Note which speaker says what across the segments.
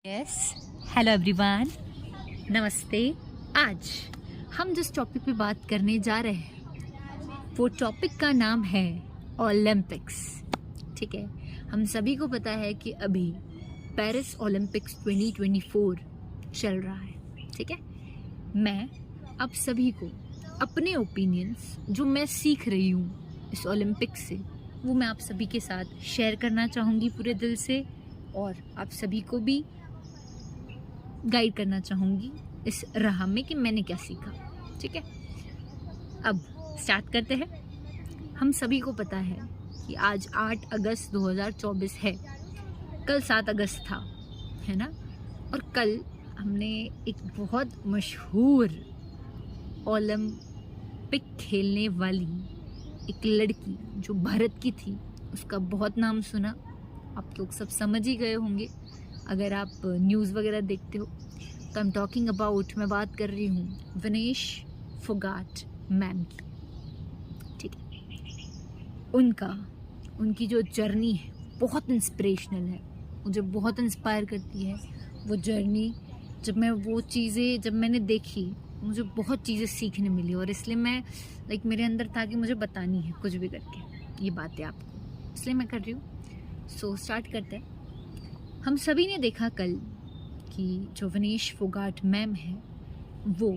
Speaker 1: Yes, hello everyone, नमस्ते। आज हम जिस टॉपिक पे बात करने जा रहे हैं वो टॉपिक का नाम है ओलंपिक्स। ठीक है, हम सभी को पता है कि अभी पेरिस ओलंपिक्स 2024 चल रहा है। ठीक है, मैं आप सभी को अपने ओपिनियंस जो मैं सीख रही हूँ इस ओलंपिक्स से वो मैं आप सभी के साथ शेयर करना चाहूँगी पूरे दिल से, और आप सभी को भी गाइड करना चाहूँगी इस राह में कि मैंने क्या सीखा। ठीक है, अब स्टार्ट करते हैं। हम सभी को पता है कि आज 8 अगस्त 2024 है, कल 7 अगस्त था, है ना। और कल हमने एक बहुत मशहूर ओलंपिक खेलने वाली एक लड़की जो भारत की थी उसका बहुत नाम सुना। आप लोग सब समझ ही गए होंगे अगर आप न्यूज़ वगैरह देखते हो। तो आई एम टॉकिंग अबाउट, मैं बात कर रही हूँ विनेश फोगाट मैम की। ठीक है, उनकी जो जर्नी है बहुत इंस्पिरेशनल है, मुझे बहुत इंस्पायर करती है वो जर्नी। जब मैंने देखी मुझे बहुत चीज़ें सीखने मिली, और इसलिए मैं मेरे अंदर था कि मुझे बतानी है कुछ भी करके ये बातें आपको, इसलिए मैं कर रही हूँ। सो स्टार्ट करते हैं। हम सभी ने देखा कल कि जो विनेश फोगाट मैम है वो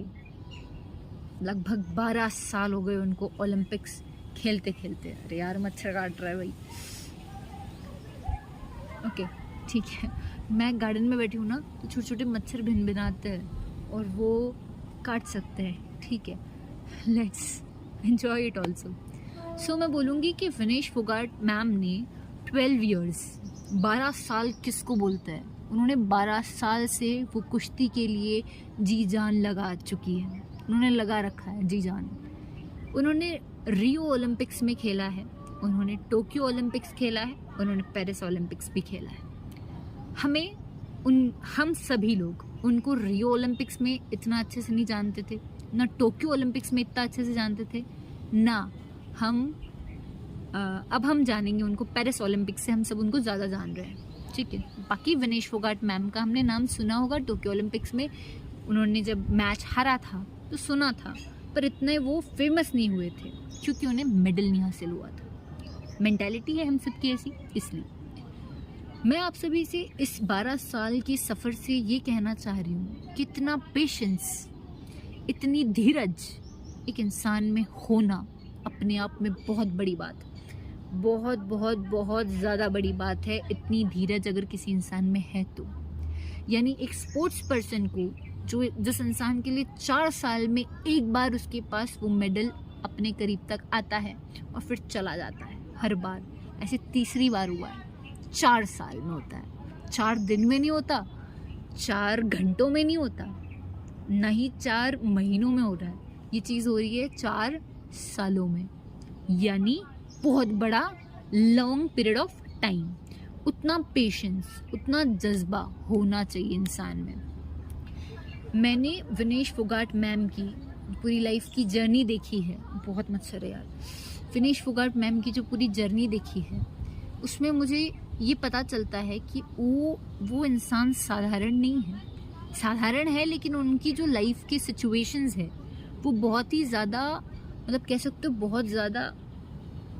Speaker 1: लगभग 12 साल हो गए उनको ओलंपिक्स खेलते खेलते। अरे यार, मच्छर काट रहा है भाई। ओके, ठीक है, मैं गार्डन में बैठी हूँ ना, तो छोटे छोटे मच्छर भिनभिनाते हैं और वो काट सकते हैं। ठीक है, लेट्स एंजॉय इट ऑल्सो। सो मैं बोलूँगी कि विनेश फोगाट मैम ने 12 ईयर्स, 12 साल किसको बोलते हैं, उन्होंने 12 साल से वो कुश्ती के लिए जी जान लगा चुकी है। उन्होंने लगा रखा है जी जान। उन्होंने रियो ओलंपिक्स में खेला है, उन्होंने टोक्यो ओलंपिक्स खेला है, उन्होंने पेरिस ओलंपिक्स भी खेला है। हम सभी लोग उनको रियो ओलंपिक्स में इतना अच्छे से नहीं जानते थे, ना टोक्यो ओलंपिक्स में इतना अच्छे से जानते थे, ना अब हम जानेंगे उनको पेरिस ओलंपिक्स से, हम सब उनको ज़्यादा जान रहे हैं। ठीक है, बाकी विनेश फोगाट मैम का हमने नाम सुना होगा टोक्यो ओलंपिक्स में। उन्होंने जब मैच हारा था तो सुना था, पर इतने वो फेमस नहीं हुए थे क्योंकि उन्हें मेडल नहीं हासिल हुआ था। मेंटालिटी है हम सबकी ऐसी। इसलिए मैं आप सभी से इस 12 साल के सफ़र से ये कहना चाह रही हूँ कि इतना पेशेंस, इतनी धीरज एक इंसान में होना अपने आप में बहुत बड़ी बात है। बहुत बहुत बहुत ज़्यादा बड़ी बात है इतनी धीरज अगर किसी इंसान में है तो। यानी एक स्पोर्ट्स पर्सन को, जिस इंसान के लिए 4 साल में एक बार उसके पास वो मेडल अपने करीब तक आता है और फिर चला जाता है हर बार, ऐसे तीसरी बार हुआ है। 4 साल में होता है, 4 दिन में नहीं होता, 4 घंटों में नहीं होता, ना ही 4 महीनों में हो रहा है। ये चीज़ हो रही है 4 सालों में, यानी बहुत बड़ा लॉन्ग पीरियड ऑफ टाइम। उतना पेशेंस, उतना जज्बा होना चाहिए इंसान में। मैंने विनेश फोगाट मैम की पूरी लाइफ की जर्नी देखी है। बहुत मच्छर है यार। विनेश फोगाट मैम की जो पूरी जर्नी देखी है उसमें मुझे ये पता चलता है कि वो इंसान साधारण नहीं है। साधारण है, लेकिन उनकी जो लाइफ की सिचुएशंस है वो बहुत ही ज़्यादा, कह सकते हो बहुत ज़्यादा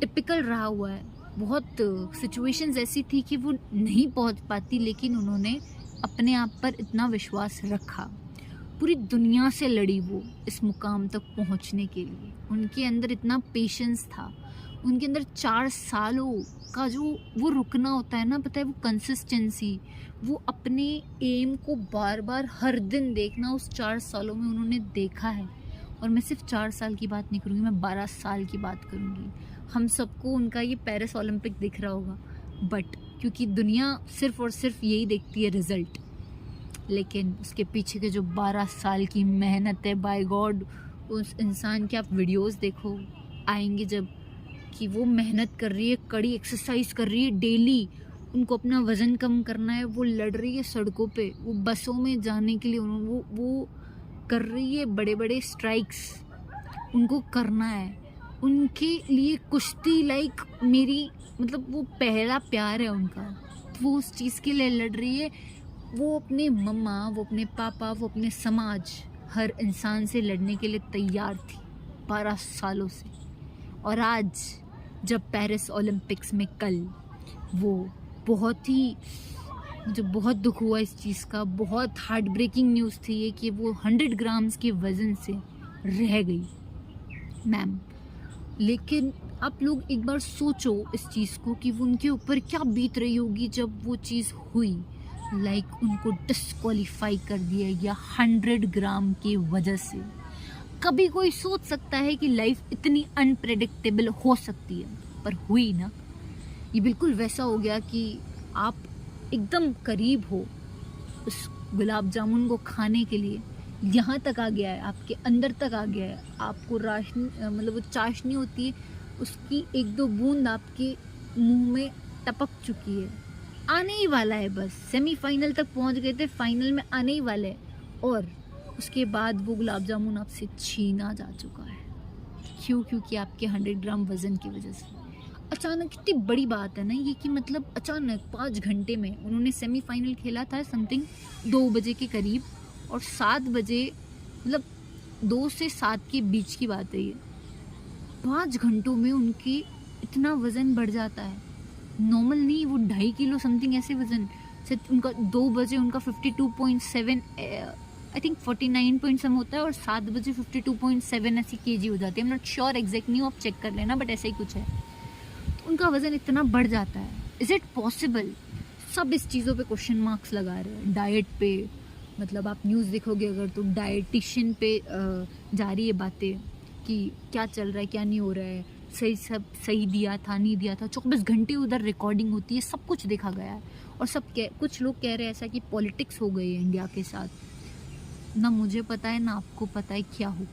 Speaker 1: टिपिकल रहा हुआ है। बहुत सिचुएशंस ऐसी थी कि वो नहीं पहुंच पाती, लेकिन उन्होंने अपने आप पर इतना विश्वास रखा, पूरी दुनिया से लड़ी वो इस मुकाम तक पहुंचने के लिए। उनके अंदर इतना पेशेंस था, उनके अंदर 4 सालों का जो वो रुकना होता है ना, पता है, वो कंसिस्टेंसी, वो अपने एम को बार बार हर दिन देखना, उस 4 सालों में उन्होंने देखा है। और मैं सिर्फ 4 साल की बात नहीं करूँगी, मैं 12 साल की बात करूँगी। हम सबको उनका ये पेरिस ओलंपिक दिख रहा होगा, बट क्योंकि दुनिया सिर्फ और सिर्फ यही देखती है रिज़ल्ट, लेकिन उसके पीछे के जो 12 साल की मेहनत है, बाय गॉड, उस इंसान के आप वीडियोस देखो आएंगे जब, कि वो मेहनत कर रही है, कड़ी एक्सरसाइज कर रही है डेली, उनको अपना वज़न कम करना है, वो लड़ रही है सड़कों पे, वो बसों में जाने के लिए वो कर रही है बड़े बड़े स्ट्राइक्स, उनको करना है। उनके लिए कुश्ती मेरी वो पहला प्यार है उनका, वो उस चीज़ के लिए लड़ रही है। वो अपने मम्मा, वो अपने पापा, वो अपने समाज, हर इंसान से लड़ने के लिए तैयार थी 12 सालों से। और आज जब पेरिस ओलंपिक्स में कल वो बहुत ही, मुझे बहुत दुख हुआ इस चीज़ का, बहुत हार्ट ब्रेकिंग न्यूज़ थी ये कि वो 100 ग्राम्स के वज़न से रह गई मैम। लेकिन आप लोग एक बार सोचो इस चीज़ को कि वो उनके ऊपर क्या बीत रही होगी जब वो चीज़ हुई। लाइक उनको डिस्क्वालीफाई कर दिया गया 100 ग्राम की वजह से। कभी कोई सोच सकता है कि लाइफ इतनी अनप्रेडिक्टेबल हो सकती है, पर हुई ना। ये बिल्कुल वैसा हो गया कि आप एकदम करीब हो उस गुलाब जामुन को खाने के लिए, यहाँ तक आ गया है, आपके अंदर तक आ गया है। आपको राशनी मतलब वो चाशनी होती है उसकी 1-2 बूंद आपके मुंह में टपक चुकी है, आने ही वाला है, बस सेमीफाइनल तक पहुंच गए थे, फाइनल में आने ही वाले हैं। और उसके बाद वो गुलाब जामुन आपसे छीना जा चुका है। क्यों? क्योंकि आपके 100 ग्राम वज़न की वजह से। अचानक, कितनी बड़ी बात है ना ये कि मतलब अचानक 5 घंटे में उन्होंने सेमीफाइनल खेला था समथिंग 2 बजे के करीब, और 7 बजे, मतलब 2 से 7 के बीच की बात है ये। 5 घंटों में उनकी इतना वज़न बढ़ जाता है। नॉर्मल नहीं, वो 2.5 किलो समथिंग ऐसे वज़न से उनका 2 बजे उनका 52.7 आई थिंक 49 पॉइंट सम होता है, और 7 बजे 52.7 ऐसी केजी हो जाती है। I am not sure exact नहीं, आप चेक कर लेना, बट ऐसा ही कुछ है। तो उनका वज़न इतना बढ़ जाता है, इज़ इट पॉसिबल? सब इस चीज़ों पे क्वेश्चन मार्क्स लगा रहे हैं। डाइट पे, मतलब आप न्यूज़ देखोगे अगर तो डाइटिशियन पे जा रही है बातें कि क्या चल रहा है, क्या नहीं हो रहा है, सब सही दिया था, नहीं दिया था। 24 घंटे उधर रिकॉर्डिंग होती है, सब कुछ देखा गया है। और कुछ लोग कह रहे हैं ऐसा कि पॉलिटिक्स हो गई है इंडिया के साथ। ना मुझे पता है ना आपको पता है क्या हो,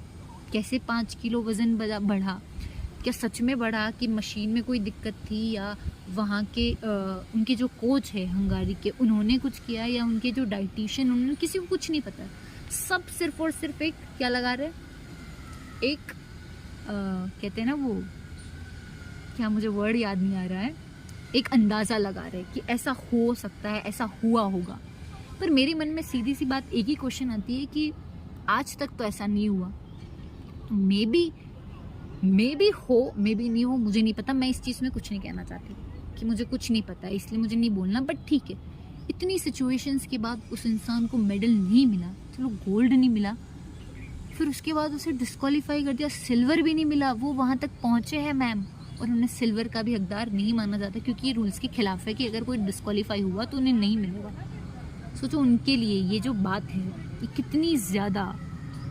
Speaker 1: कैसे 5 किलो वज़न बढ़ा, क्या सच में बढ़ा कि मशीन में कोई दिक्कत थी, या वहाँ के उनके जो कोच है हंगारी के उन्होंने कुछ किया, या उनके जो डाइटिशियन उन्होंने, किसी को कुछ नहीं पता। सब सिर्फ और सिर्फ एक क्या लगा रहे, एक कहते हैं ना वो, क्या मुझे वर्ड याद नहीं आ रहा है, एक अंदाज़ा लगा रहे कि ऐसा हो सकता है, ऐसा हुआ होगा। पर मेरे मन में सीधी सी बात एक ही क्वेश्चन आती है कि आज तक तो ऐसा नहीं हुआ। मे बी हो, मे बी नहीं हो, मुझे नहीं पता। मैं इस चीज़ में कुछ नहीं कहना चाहती कि मुझे कुछ नहीं पता, इसलिए मुझे नहीं बोलना। बट ठीक है, इतनी सिचुएशंस के बाद उस इंसान को मेडल नहीं मिला, चलो गोल्ड नहीं मिला, फिर उसके बाद उसे डिस्क्वालीफाई कर दिया, सिल्वर भी नहीं मिला। वो वहाँ तक पहुँचे हैं मैम, और उन्हें सिल्वर का भी हकदार नहीं माना जाता, क्योंकि ये रूल्स के खिलाफ है कि अगर कोई डिस्क्वालीफाई हुआ तो उन्हें नहीं मिलेगा। सोचो उनके लिए ये जो बात है ये कितनी ज़्यादा,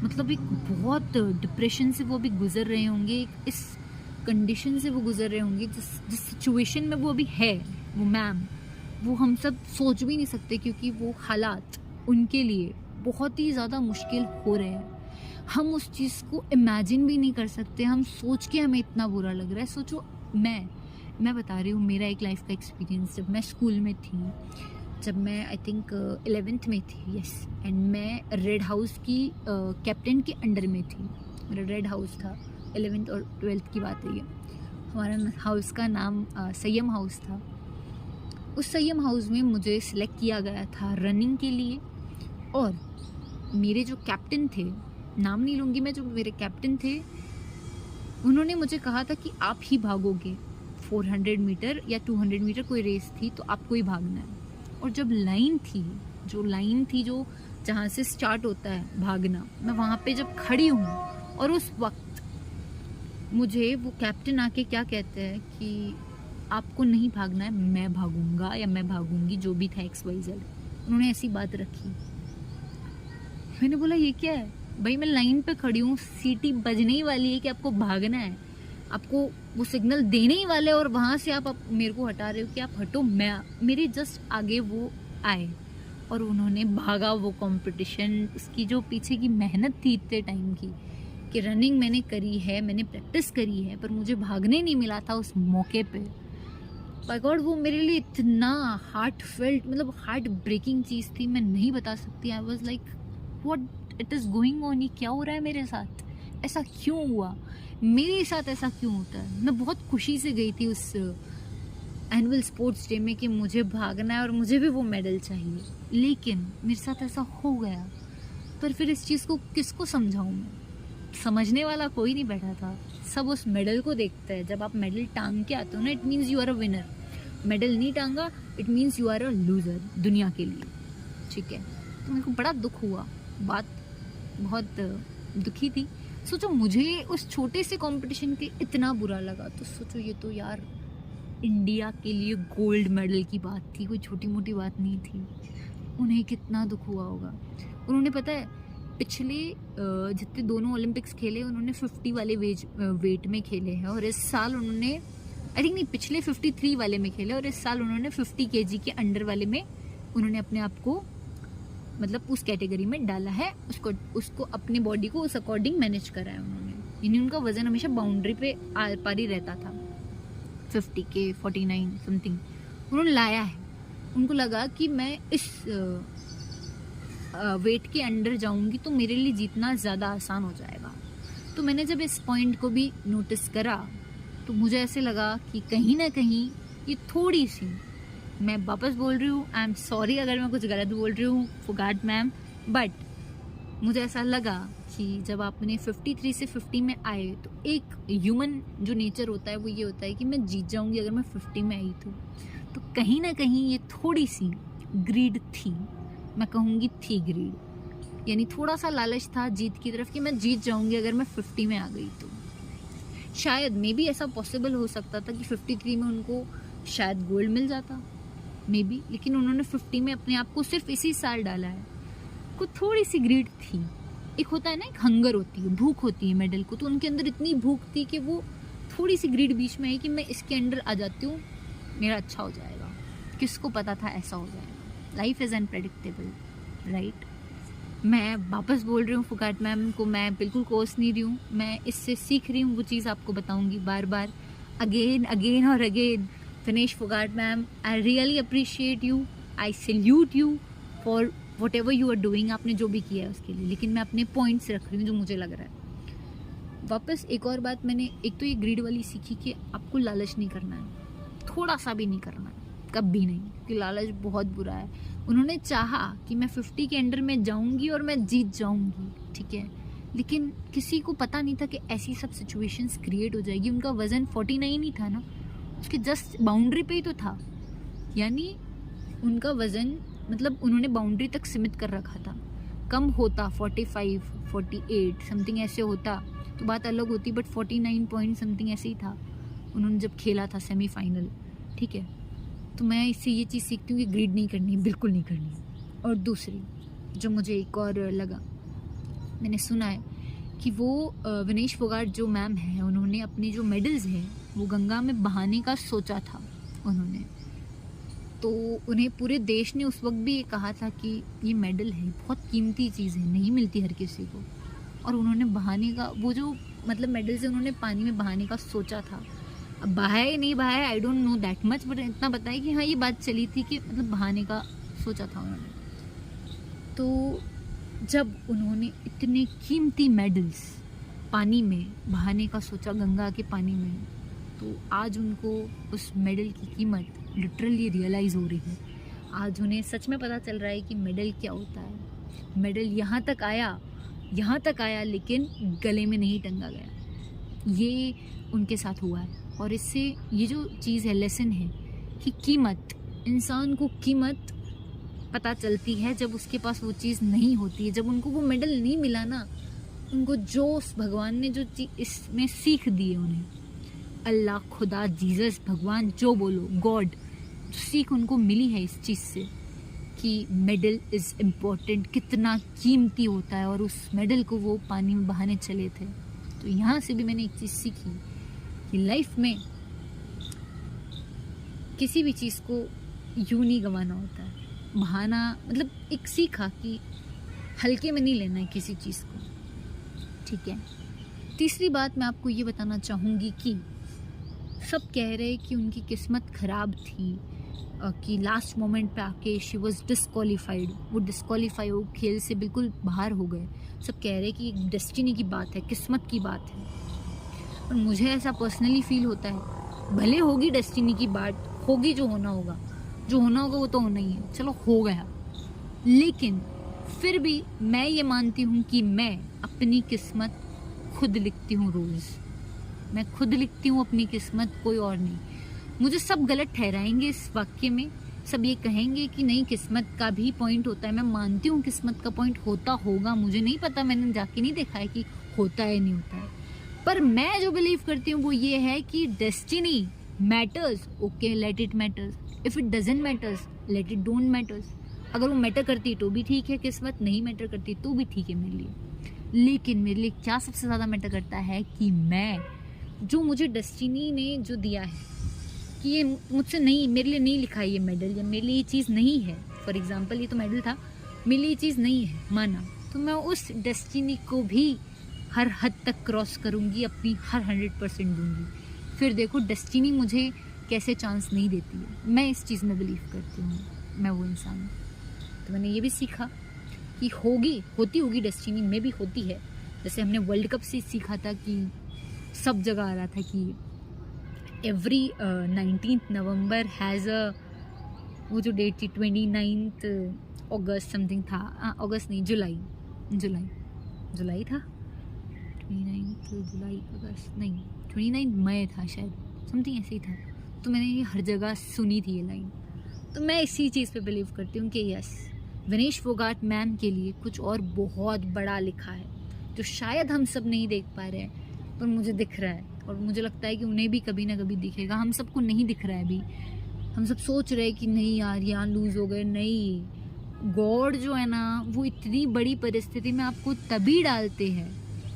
Speaker 1: मतलब एक बहुत डिप्रेशन से वो अभी गुजर रहे होंगे, इस कंडीशन से वो गुजर रहे होंगे, जिस सिचुएशन में वो अभी है वो मैम, वो हम सब सोच भी नहीं सकते, क्योंकि वो हालात उनके लिए बहुत ही ज़्यादा मुश्किल हो रहे हैं। हम उस चीज़ को इमेजिन भी नहीं कर सकते, हम सोच के हमें इतना बुरा लग रहा है। सोचो, मैं बता रही हूँ मेरा एक लाइफ का एक्सपीरियंस। जब मैं स्कूल में थी, जब मैं आई थिंक 11th में थी, यस, एंड मैं रेड हाउस की कैप्टन के अंडर में थी। मेरा रेड हाउस था, 11th और 12th की बात है ये। हमारा हाउस का नाम सय्यम हाउस था। उस सय्यम हाउस में मुझे सिलेक्ट किया गया था रनिंग के लिए, और मेरे जो कैप्टन थे, नाम नहीं लूँगी मैं, जो मेरे कैप्टन थे, उन्होंने मुझे कहा था कि आप ही भागोगे 400 मीटर या 200 मीटर कोई रेस थी, तो आपको ही भागना है। और जब लाइन थी जो जहाँ से स्टार्ट होता है भागना, मैं वहाँ पे जब खड़ी हूँ, और उस वक्त मुझे वो कैप्टन आके क्या कहते हैं कि आपको नहीं भागना है, मैं भागूंगा या मैं भागूंगी, जो भी था XYZ, उन्होंने ऐसी बात रखी। मैंने बोला ये क्या है भाई, मैं लाइन पे खड़ी हूँ, सीटी बजने ही वाली है कि आपको भागना है, आपको वो सिग्नल देने ही वाले, और वहाँ से आप मेरे को हटा रहे हो कि आप हटो। मेरे जस्ट आगे वो आए और उन्होंने भागा वो कंपटीशन। उसकी जो पीछे की मेहनत थी इतने टाइम की, कि रनिंग मैंने करी है, मैंने प्रैक्टिस करी है, पर मुझे भागने नहीं मिला था उस मौके पे। बाय गॉड, वो मेरे लिए इतना हार्ट फेल्ट, मतलब हार्ट ब्रेकिंग चीज़ थी, मैं नहीं बता सकती। I was like what it is going on, ये क्या हो रहा है मेरे साथ, ऐसा क्यों हुआ, मेरे साथ ऐसा क्यों होता है। मैं बहुत खुशी से गई थी एनुअल स्पोर्ट्स डे में कि मुझे भागना है और मुझे भी वो मेडल चाहिए, लेकिन मेरे साथ ऐसा हो गया। पर फिर इस चीज़ को किसको समझाऊँ मैं? समझने वाला कोई नहीं बैठा था। सब उस मेडल को देखते हैं। जब आप मेडल टांग के आते हो ना, it means you are a winner. Medal नहीं टांगा, it means you are a loser दुनिया के लिए, ठीक है। तो मेरे को बड़ा दुख हुआ, बात बहुत दुखी थी। सोचो मुझे उस छोटे से कंपटीशन के इतना बुरा लगा, तो सोचो ये तो यार इंडिया के लिए गोल्ड मेडल की बात थी, कोई छोटी मोटी बात नहीं थी। उन्हें कितना दुख हुआ होगा। उन्होंने पता है पिछले जितने दोनों ओलंपिक्स खेले उन्होंने 50 वाले वेट में खेले हैं, और इस साल उन्होंने आई थिंक नहीं पिछले 53 वाले में खेले, और इस साल उन्होंने 50 kg के अंडर वाले में उन्होंने अपने आप को मतलब उस कैटेगरी में डाला है। उसको अपनी बॉडी को उस अकॉर्डिंग मैनेज करा है उन्होंने। यानी उनका वजन हमेशा बाउंड्री पे आर पार ही रहता था, 50 के 49 समथिंग उन्होंने लाया है। उनको लगा कि मैं इस वेट के अंडर जाऊंगी तो मेरे लिए जीतना ज़्यादा आसान हो जाएगा। तो मैंने जब इस पॉइंट को भी नोटिस करा तो मुझे ऐसे लगा कि कहीं ना कहीं ये थोड़ी सी, मैं वापस बोल रही हूँ, आई एम सॉरी अगर मैं कुछ गलत बोल रही हूँ, फॉरगॉट मैम, बट मुझे ऐसा लगा कि जब आपने 53 से 50 में आए तो एक ह्यूमन जो नेचर होता है वो ये होता है कि मैं जीत जाऊंगी अगर मैं 50 में आई तो कहीं ना कहीं ये थोड़ी सी ग्रीड थी, मैं कहूँगी थी ग्रीड, यानी थोड़ा सा लालच था जीत की तरफ कि मैं जीत जाऊंगी अगर मैं 50 में आ गई तो। शायद मे बी ऐसा पॉसिबल हो सकता था कि 53 में उनको शायद गोल्ड मिल जाता मे बी, लेकिन उन्होंने 50 में अपने आप को सिर्फ इसी साल डाला है। को थोड़ी सी ग्रीड थी, एक होता है ना, एक हंगर होती है, भूख होती है मेडल को, तो उनके अंदर इतनी भूख थी कि वो थोड़ी सी ग्रीड बीच में है कि मैं इसके अंडर आ जाती हूँ, मेरा अच्छा हो जाएगा। किसको पता था ऐसा हो जाएगा? Life is unpredictable, right. मैं वापस बोल रही हूँ फुकाट मैम को, मैं बिल्कुल कोस नहीं रही हूँ, मैं इससे सीख रही हूँ, वो चीज़ आपको बताऊँगी बार बार, अगेन और again. Vinesh Fogart ma'am, I really appreciate you, I salute you for whatever you are doing, आपने जो भी किया है उसके लिए, लेकिन मैं अपने पॉइंट्स रख रही हूँ जो मुझे लग रहा है। वापस एक और बात मैंने एक तो ये ग्रीड वाली सीखी कि आपको लालच नहीं करना है, थोड़ा सा भी नहीं करना है, कभी नहीं, क्योंकि लालच बहुत बुरा है। उन्होंने चाहा कि मैं 50 के अंडर में जाऊँगी और मैं जीत जाऊँगी, ठीक है, लेकिन किसी को पता नहीं था कि ऐसी सब सिचुएशंस क्रिएट हो जाएगी। उनका वज़न 49 ही था ना, उसके जस्ट बाउंड्री पे ही तो था, यानी उनका वज़न मतलब उन्होंने बाउंड्री तक सीमित कर रखा था। कम होता 45 48 समथिंग ऐसे होता तो बात अलग होती, बट 49 पॉइंट समथिंग ऐसे ही था उन्होंने जब खेला था सेमीफाइनल, ठीक है। तो मैं इससे ये चीज़ सीखती हूँ कि ग्रीड नहीं करनी, बिल्कुल नहीं करनी। और दूसरी जो मुझे एक और लगा, मैंने सुना है कि वो विनेश फोगाट जो मैम हैं, उन्होंने अपने जो मेडल्स हैं वो गंगा में बहाने का सोचा था उन्होंने। तो उन्हें पूरे देश ने उस वक्त भी ये कहा था कि ये मेडल है, बहुत कीमती चीज़ है, नहीं मिलती हर किसी को, और उन्होंने बहाने का वो जो मतलब मेडल्स है उन्होंने पानी में बहाने का सोचा था। अब बहाए नहीं बहाए I don't know that much, but इतना पता है कि हाँ ये बात चली थी कि मतलब बहाने का सोचा था उन्होंने। तो जब उन्होंने इतने कीमती मेडल्स पानी में बहाने का सोचा गंगा के पानी में, तो आज उनको उस मेडल की कीमत लिटरली रियलाइज़ हो रही है। आज उन्हें सच में पता चल रहा है कि मेडल क्या होता है। मेडल यहाँ तक आया लेकिन गले में नहीं टंगा गया, ये उनके साथ हुआ है। और इससे ये जो चीज़ है, लेसन है कि कीमत, इंसान को कीमत पता चलती है जब उसके पास वो चीज़ नहीं होती है। जब उनको वो मेडल नहीं मिला ना, उनको जो भगवान ने जो चीज़ इसमें सीख दी है, उन्हें अल्लाह, खुदा, जीसस, भगवान जो बोलो, गॉड, जो सीख उनको मिली है इस चीज़ से कि मेडल इज़ इम्पोर्टेंट, कितना कीमती होता है, और उस मेडल को वो पानी में बहाने चले थे। तो यहाँ से भी मैंने एक चीज़ सीखी कि लाइफ में किसी भी चीज़ को यूँ नहीं गंवाना होता है, बहाना मतलब एक सीखा कि हल्के में नहीं लेना है किसी चीज़ को, ठीक है। तीसरी बात मैं आपको ये बताना चाहूँगी कि सब कह रहे कि उनकी किस्मत ख़राब थी, कि लास्ट मोमेंट पे आके शी वॉज डिस्क्वालीफाइड, वो डिस्क्वालीफाई हो, खेल से बिल्कुल बाहर हो गए। सब कह रहे कि एक डेस्टिनी की बात है, किस्मत की बात है। और मुझे ऐसा पर्सनली फील होता है, भले होगी डेस्टिनी की बात, होगी जो होना होगा, जो होना होगा वो तो होना ही है, चलो हो गया। लेकिन फिर भी मैं ये मानती हूँ कि मैं अपनी किस्मत खुद लिखती हूँ रोज़। मैं खुद लिखती हूँ अपनी किस्मत, कोई और नहीं। मुझे सब गलत ठहराएंगे इस वाक्य में, सब ये कहेंगे कि नहीं किस्मत का भी पॉइंट होता है। मैं मानती हूँ किस्मत का पॉइंट होता होगा, मुझे नहीं पता, मैंने जाके नहीं देखा है कि होता है नहीं होता है। पर मैं जो बिलीव करती हूँ वो ये है कि destiny matters, okay let it matters, if it doesn't matters let it don't matters. अगर वो मैटर करती तो भी ठीक है किस्मत, नहीं मैटर करती तो भी ठीक है मेरे लिए। लेकिन मेरे लिए क्या सबसे ज़्यादा मैटर करता है कि मैं, जो मुझे डेस्टिनी ने जो दिया है कि ये मुझसे नहीं, मेरे लिए नहीं लिखा है ये मेडल, या मेरे लिए ये चीज़ नहीं है, फॉर एग्जांपल ये तो मेडल था, मेरे लिए ये चीज़ नहीं है माना, तो मैं उस डेस्टिनी को भी हर हद तक क्रॉस करूँगी, अपनी हर 100% दूँगी। फिर देखो डेस्टिनी मुझे कैसे चांस नहीं देती है। मैं इस चीज़ में बिलीव करती हूँ, मैं वो इंसान हूँ। तो मैंने ये भी सीखा कि होती होगी डेस्टिनी में भी होती है। जैसे हमने वर्ल्ड कप से सीखा था कि सब जगह आ रहा था कि एवरी 19 नवंबर हैज़ अ, वो जो डेट थी 29 अगस्त समथिंग था, अगस्त नहीं, जुलाई था, 29 जुलाई अगस्त नहीं, 29 मई था शायद, समथिंग ऐसे ही था। तो मैंने ये हर जगह सुनी थी ये लाइन। तो मैं इसी चीज़ पे बिलीव करती हूँ कि यस, विनेश फोगाट मैम के लिए कुछ और बहुत बड़ा लिखा है, जो शायद हम सब नहीं देख पा रहे हैं पर मुझे दिख रहा है, और मुझे लगता है कि उन्हें भी कभी ना कभी दिखेगा। हम सबको नहीं दिख रहा है अभी, हम सब सोच रहे हैं कि नहीं यार यहाँ लूज़ हो गए। नहीं, गॉड जो है ना वो इतनी बड़ी परिस्थिति में आपको तभी डालते हैं,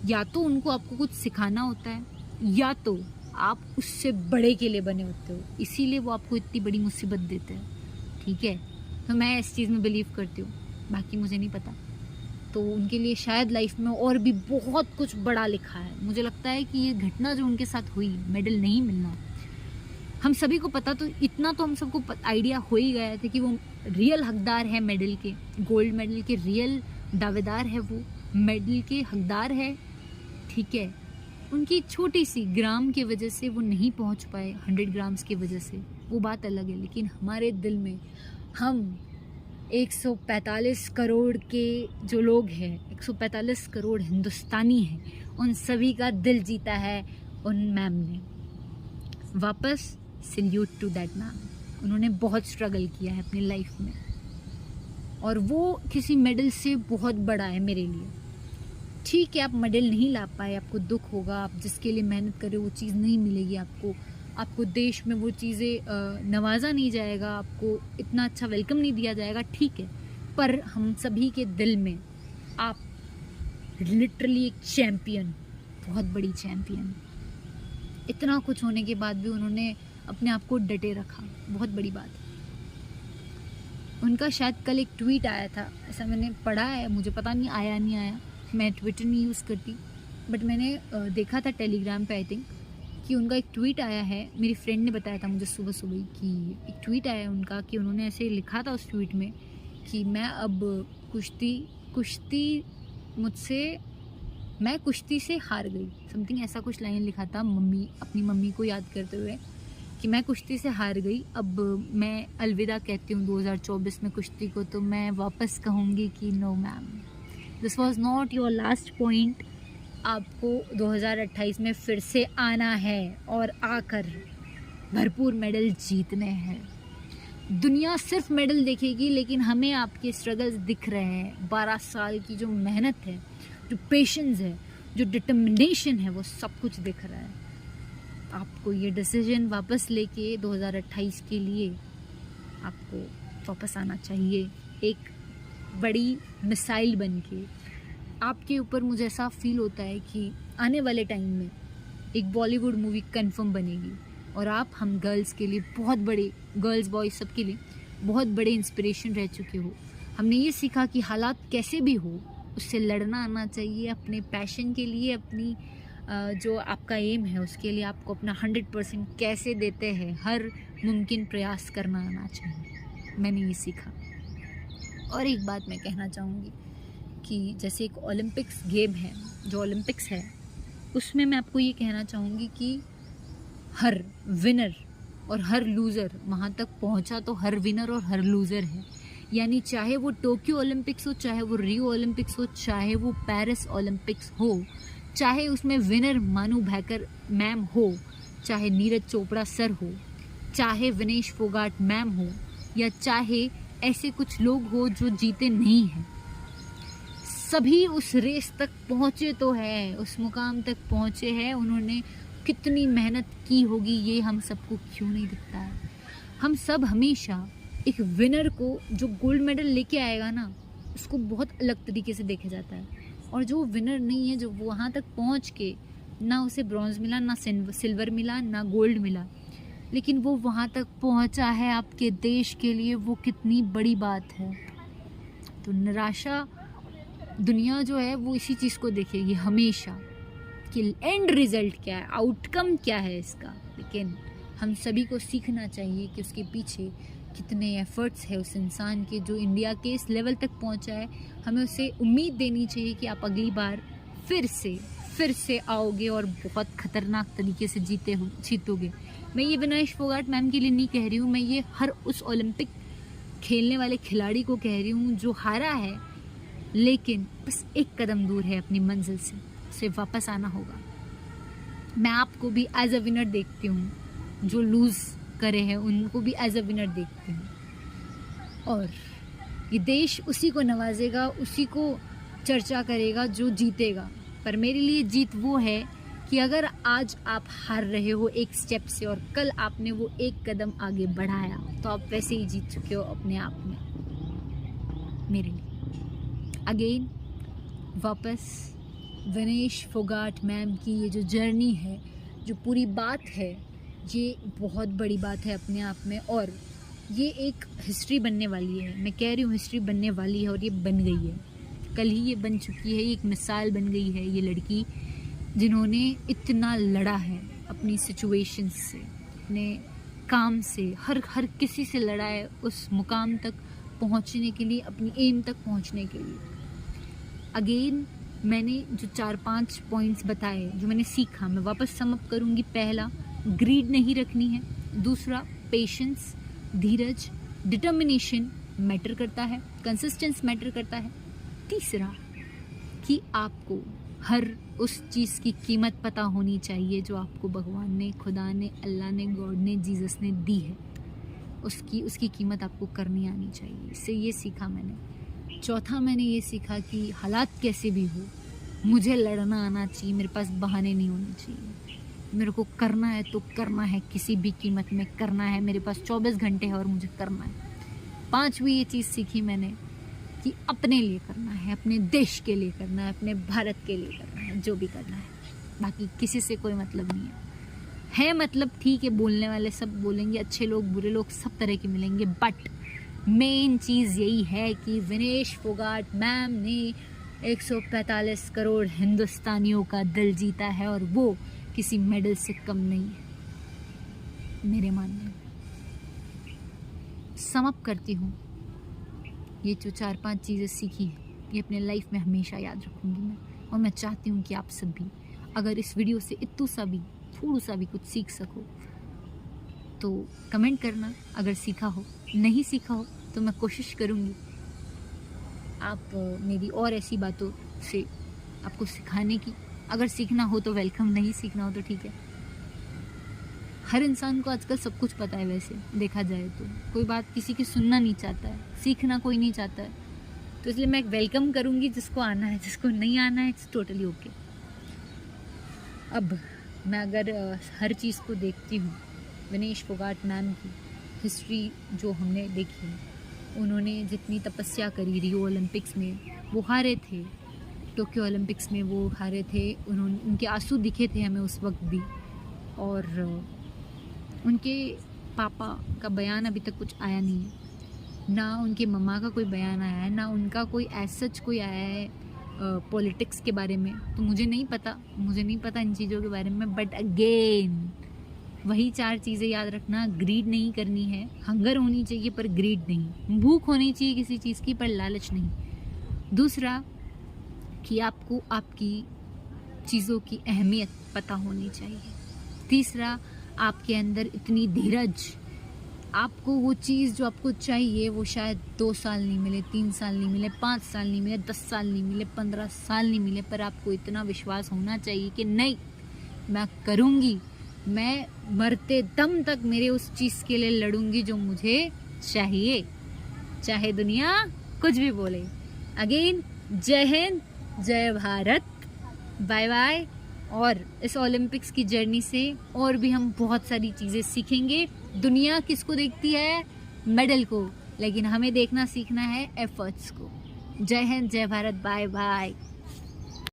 Speaker 1: या तो उनको आपको कुछ सिखाना होता है, या तो आप उससे बड़े के लिए बने होते हो, इसीलिए वो आपको इतनी बड़ी मुसीबत देते हैं। ठीक है, तो मैं इस चीज़ में बिलीव करती हूँ, बाकी मुझे नहीं पता। तो उनके लिए शायद लाइफ में और भी बहुत कुछ बड़ा लिखा है। मुझे लगता है कि ये घटना जो उनके साथ हुई, मेडल नहीं मिलना, हम सभी को पता, तो इतना तो हम सबको आइडिया हो ही गया था कि वो रियल हकदार है मेडल के, गोल्ड मेडल के रियल दावेदार है, वो मेडल के हकदार है। ठीक है, उनकी छोटी सी ग्राम की वजह से वो नहीं पहुंच पाए, 100 ग्राम्स की वजह से, वो बात अलग है। लेकिन हमारे दिल में हम 145 करोड़ के जो लोग हैं, 145 करोड़ हिंदुस्तानी हैं, उन सभी का दिल जीता है उन मैम ने। वापस सल्यूट टू दैट मैम। उन्होंने बहुत स्ट्रगल किया है अपनी लाइफ में, और वो किसी मेडल से बहुत बड़ा है मेरे लिए। ठीक है, आप मेडल नहीं ला पाए, आपको दुख होगा, आप जिसके लिए मेहनत कर रहे हो वो चीज़ नहीं मिलेगी आपको देश में वो चीज़ें नवाजा नहीं जाएगा, आपको इतना अच्छा वेलकम नहीं दिया जाएगा। ठीक है, पर हम सभी के दिल में आप लिटरली एक चैम्पियन, बहुत बड़ी चैम्पियन। इतना कुछ होने के बाद भी उन्होंने अपने आप को डटे रखा, बहुत बड़ी बात। उनका शायद कल एक ट्वीट आया था, ऐसा मैंने पढ़ा है, मुझे पता नहीं आया नहीं आया, मैं ट्विटर नहीं यूज़ करती, बट मैंने देखा था टेलीग्राम पे आई थिंक, कि उनका एक ट्वीट आया है। मेरी फ्रेंड ने बताया था मुझे सुबह सुबह कि एक ट्वीट आया है उनका, कि उन्होंने ऐसे लिखा था उस ट्वीट में कि मैं कुश्ती से हार गई, समथिंग ऐसा कुछ लाइन लिखा था, अपनी मम्मी को याद करते हुए, कि मैं कुश्ती से हार गई, अब मैं अलविदा कहती हूँ 2024 में कुश्ती को, तो मैं वापस कहूँगी कि no ma'am, this was not your last point, आपको 2028 में फिर से आना है और आकर भरपूर मेडल जीतने हैं। दुनिया सिर्फ मेडल देखेगी, लेकिन हमें आपके स्ट्रगल्स दिख रहे हैं, 12 साल की जो मेहनत है, जो पेशेंस है, जो डिटर्मिनेशन है, वो सब कुछ दिख रहा है। आपको ये डिसीजन वापस लेके 2028 के लिए आपको वापस आना चाहिए, एक बड़ी मिसाइल बनके। आपके ऊपर मुझे ऐसा फील होता है कि आने वाले टाइम में एक बॉलीवुड मूवी कंफर्म बनेगी, और आप हम गर्ल्स के लिए बहुत बड़े, गर्ल्स बॉयज़ सबके लिए बहुत बड़े इंस्पिरेशन रह चुके हो। हमने ये सीखा कि हालात कैसे भी हो उससे लड़ना आना चाहिए, अपने पैशन के लिए, अपनी जो आपका एम है उसके लिए आपको अपना 100% कैसे देते हैं, हर मुमकिन प्रयास करना आना चाहिए। मैंने ये सीखा। और एक बात मैं कहना चाहूँगी कि जैसे एक ओलंपिक्स गेम है, जो ओलंपिक्स है, उसमें मैं आपको ये कहना चाहूँगी कि हर विनर और हर लूज़र वहाँ तक पहुँचा तो हर विनर और हर लूज़र है। यानी चाहे वो टोक्यो ओलंपिक्स हो, चाहे वो रियो ओलंपिक्स हो, चाहे वो पेरिस ओलंपिक्स हो, चाहे उसमें विनर मानू भाकर मैम हो, चाहे नीरज चोपड़ा सर हो, चाहे विनेश फोगाट मैम हो, या चाहे ऐसे कुछ लोग हो जो जीते नहीं हैं, सभी उस रेस तक पहुँचे तो है, उस मुकाम तक पहुँचे हैं। उन्होंने कितनी मेहनत की होगी ये हम सबको क्यों नहीं दिखता है। हम सब हमेशा एक विनर को जो गोल्ड मेडल लेके आएगा ना, उसको बहुत अलग तरीके से देखा जाता है, और जो विनर नहीं है, जो वहाँ तक पहुँच के ना उसे ब्रॉन्ज मिला, ना सिल्वर मिला, ना गोल्ड मिला, लेकिन वो वहाँ तक पहुँचा है आपके देश के लिए, वो कितनी बड़ी बात है। तो निराशा दुनिया जो है वो इसी चीज़ को देखेगी हमेशा कि एंड रिजल्ट क्या है, आउटकम क्या है इसका। लेकिन हम सभी को सीखना चाहिए कि उसके पीछे कितने एफर्ट्स है उस इंसान के, जो इंडिया के इस लेवल तक पहुंचा है। हमें उसे उम्मीद देनी चाहिए कि आप अगली बार फिर से आओगे और बहुत खतरनाक तरीके से जीतोगे। मैं ये विनेश फोगाट मैम के लिए नहीं कह रही हूँ, मैं ये हर उस ओलंपिक खेलने वाले खिलाड़ी को कह रही हूँ जो हारा है, लेकिन बस एक कदम दूर है अपनी मंजिल से, उसे वापस आना होगा। मैं आपको भी एज अ विनर देखती हूँ, जो लूज़ करे हैं उनको भी एज अ विनर देखती हूँ, और ये देश उसी को नवाजेगा, उसी को चर्चा करेगा जो जीतेगा। पर मेरे लिए जीत वो है कि अगर आज आप हार रहे हो एक स्टेप से और कल आपने वो एक कदम आगे बढ़ाया, तो आप वैसे ही जीत चुके हो अपने आप में। मेरे लिए अगेन वापस विनेश फोगाट मैम की ये जो जर्नी है, जो पूरी बात है, ये बहुत बड़ी बात है अपने आप में, और ये एक हिस्ट्री बनने वाली है। मैं कह रही हूँ हिस्ट्री बनने वाली है, और ये बन गई है, कल ही ये बन चुकी है। एक मिसाल बन गई है ये लड़की, जिन्होंने इतना लड़ा है अपनी सिचुएशंस से, अपने काम से, हर किसी से लड़ा है उस मुकाम तक पहुंचने के लिए, अपनी एम तक पहुंचने के लिए। अगेन मैंने जो 4-5 पॉइंट्स बताए, जो मैंने सीखा, मैं वापस सम अप करूँगी। पहला, ग्रीड नहीं रखनी है। दूसरा, पेशेंस, धीरज, डिटर्मिनेशन मैटर करता है, कंसिस्टेंस मैटर करता है। तीसरा, कि आपको हर उस चीज़ की कीमत पता होनी चाहिए जो आपको भगवान ने, खुदा ने, अल्लाह ने, गॉड ने, जीसस ने दी है, उसकी कीमत आपको करनी आनी चाहिए। इससे ये सीखा मैंने। चौथा, मैंने ये सीखा कि हालात कैसे भी हो, मुझे लड़ना आना चाहिए, मेरे पास बहाने नहीं होने चाहिए। मेरे को करना है तो करना है, किसी भी कीमत में करना है। मेरे पास 24 घंटे है और मुझे करना है। पांचवी ये चीज़ सीखी मैंने कि अपने लिए करना है, अपने देश के लिए करना है, अपने भारत के लिए करना है, जो भी करना है। बाकी किसी से कोई मतलब नहीं है मतलब ठीक है, बोलने वाले सब बोलेंगे, अच्छे लोग बुरे लोग सब तरह के मिलेंगे, बट मेन चीज़ यही है कि विनेश फोगाट मैम ने 145 करोड़ हिंदुस्तानियों का दिल जीता है, और वो किसी मेडल से कम नहीं है मेरे मानने में। सम अप करती हूँ, ये जो 4-5 चीज़ें सीखी है, ये अपने लाइफ में हमेशा याद रखूँगी मैं, और मैं चाहती हूँ कि आप सब भी अगर इस वीडियो से इतना सा भी, थोड़ा सा भी कुछ सीख सको तो कमेंट करना। अगर सीखा हो, नहीं सीखा हो तो मैं कोशिश करूँगी आप मेरी और ऐसी बातों से आपको सिखाने की। अगर सीखना हो तो वेलकम, नहीं सीखना हो तो ठीक है। हर इंसान को आजकल सब कुछ पता है, वैसे देखा जाए तो कोई बात किसी की सुनना नहीं चाहता है, सीखना कोई नहीं चाहता है, तो इसलिए मैं वेलकम करूँगी जिसको आना है, जिसको नहीं आना है इट्स टोटली ओके। अब मैं अगर हर चीज़ को देखती हूँ, विनेश फोगाट मैम की हिस्ट्री जो हमने देखी, उन्होंने जितनी तपस्या करी, रियो ओलंपिक्स में वो हारे थे, टोक्यो ओलंपिक्स में वो हारे थे, उनके आंसू दिखे थे हमें उस वक्त भी, और उनके पापा का बयान अभी तक कुछ आया नहीं है, ना उनके मम्मा का कोई बयान आया है, ना उनका कोई सच कोई आया है पॉलिटिक्स के बारे में। तो मुझे नहीं पता इन चीज़ों के बारे में, बट अगेन वही 4 चीज़ें याद रखना। ग्रीड नहीं करनी है, हंगर होनी चाहिए पर ग्रीड नहीं, भूख होनी चाहिए किसी चीज़ की पर लालच नहीं। दूसरा, कि आपको आपकी चीज़ों की अहमियत पता होनी चाहिए। तीसरा, आपके अंदर इतनी धीरज, आपको वो चीज़ जो आपको चाहिए वो शायद 2 साल नहीं मिले, 3 साल नहीं मिले, 5 साल नहीं मिले, 10 साल नहीं मिले, 15 साल नहीं मिले, पर आपको इतना विश्वास होना चाहिए कि नहीं, मैं करूँगी, मैं मरते दम तक मेरे उस चीज़ के लिए लड़ूंगी जो मुझे चाहिए, चाहे दुनिया कुछ भी बोले। अगेन जय हिंद, जय भारत, बाय बाय। और इस ओलंपिक्स की जर्नी से और भी हम बहुत सारी चीज़ें सीखेंगे। दुनिया किसको देखती है? मेडल को, लेकिन हमें देखना सीखना है एफर्ट्स को। जय हिंद, जय भारत, बाय बाय।